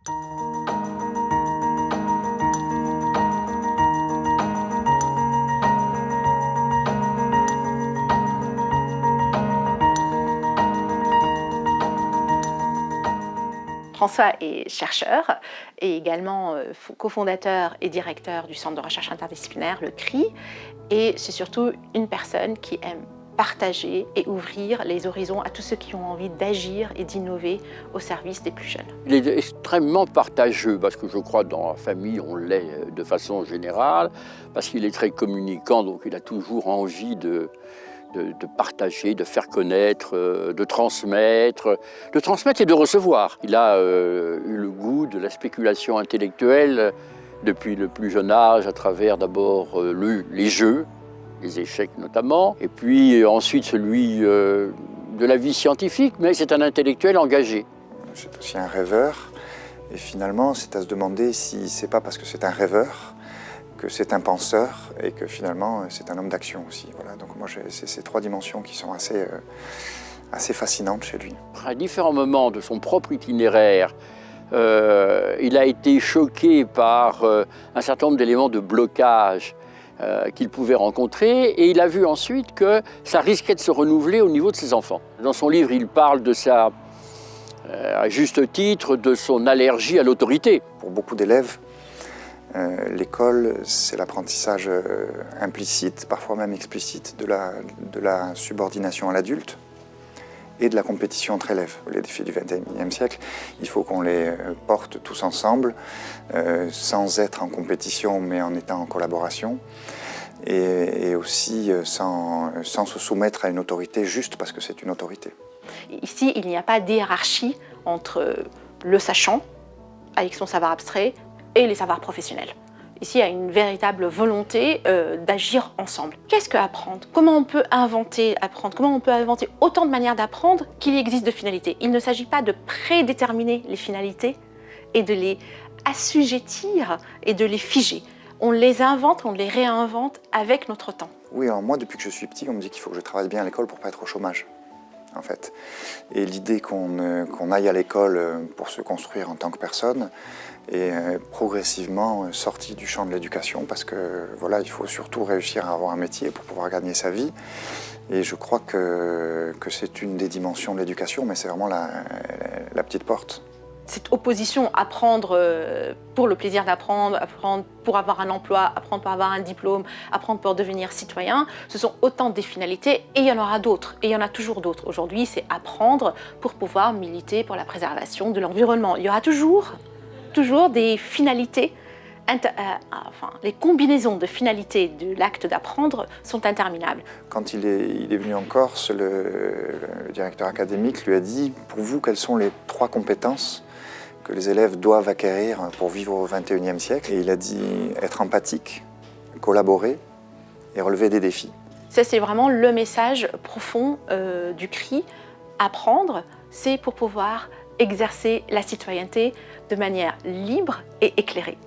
François est chercheur et également cofondateur et directeur du Centre de recherche interdisciplinaire, le CRI. Et c'est surtout une personne qui aime partager et ouvrir les horizons à tous ceux qui ont envie d'agir et d'innover au service des plus jeunes. Il est extrêmement partageux, parce que je crois que dans la famille, on l'est de façon générale, parce qu'il est très communicant, donc il a toujours envie de partager, de faire connaître, de transmettre et de recevoir. Il a eu le goût de la spéculation intellectuelle depuis le plus jeune âge, à travers d'abord les jeux, les échecs notamment, et puis ensuite celui de la vie scientifique, mais c'est un intellectuel engagé. C'est aussi un rêveur, et finalement c'est à se demander si c'est pas parce que c'est un rêveur que c'est un penseur et que finalement c'est un homme d'action aussi. Voilà. Donc moi c'est ces trois dimensions qui sont assez fascinantes chez lui. À différents moments de son propre itinéraire, il a été choqué par un certain nombre d'éléments de blocage qu'il pouvait rencontrer, et il a vu ensuite que ça risquait de se renouveler au niveau de ses enfants. Dans son livre, il parle de sa, à juste titre, de son allergie à l'autorité. Pour beaucoup d'élèves, l'école, c'est l'apprentissage implicite, parfois même explicite, de la subordination à l'adulte et de la compétition entre élèves. Les défis du XXIe siècle, il faut qu'on les porte tous ensemble, sans être en compétition, mais en étant en collaboration, et aussi sans se soumettre à une autorité juste parce que c'est une autorité. Ici, il n'y a pas d'hiérarchie entre le sachant, avec son savoir abstrait, et les savoirs professionnels. Ici, il y a une véritable volonté d'agir ensemble. Qu'est-ce que apprendre? Comment on peut inventer apprendre? Comment on peut inventer autant de manières d'apprendre qu'il existe de finalités? Il ne s'agit pas de prédéterminer les finalités et de les assujettir et de les figer. On les invente, on les réinvente avec notre temps. Oui, alors moi, depuis que je suis petit, on me dit qu'il faut que je travaille bien à l'école pour ne pas être au chômage, en fait. Et l'idée qu'on aille à l'école pour se construire en tant que personne est progressivement sortie du champ de l'éducation, parce que voilà, il faut surtout réussir à avoir un métier pour pouvoir gagner sa vie. Et je crois que c'est une des dimensions de l'éducation, mais c'est vraiment la petite porte. Cette opposition, apprendre pour le plaisir d'apprendre, apprendre pour avoir un emploi, apprendre pour avoir un diplôme, apprendre pour devenir citoyen, ce sont autant des finalités, et il y en aura d'autres, et il y en a toujours d'autres. Aujourd'hui, c'est apprendre pour pouvoir militer pour la préservation de l'environnement. Il y aura toujours des finalités, les combinaisons de finalités de l'acte d'apprendre sont interminables. Quand il est venu en Corse, le directeur académique lui a dit « Pour vous, quelles sont les 3 compétences que les élèves doivent acquérir pour vivre au XXIe siècle ?» Et il a dit être empathique, collaborer et relever des défis. Ça, c'est vraiment le message profond du CRI. Apprendre, c'est pour pouvoir exercer la citoyenneté de manière libre et éclairée.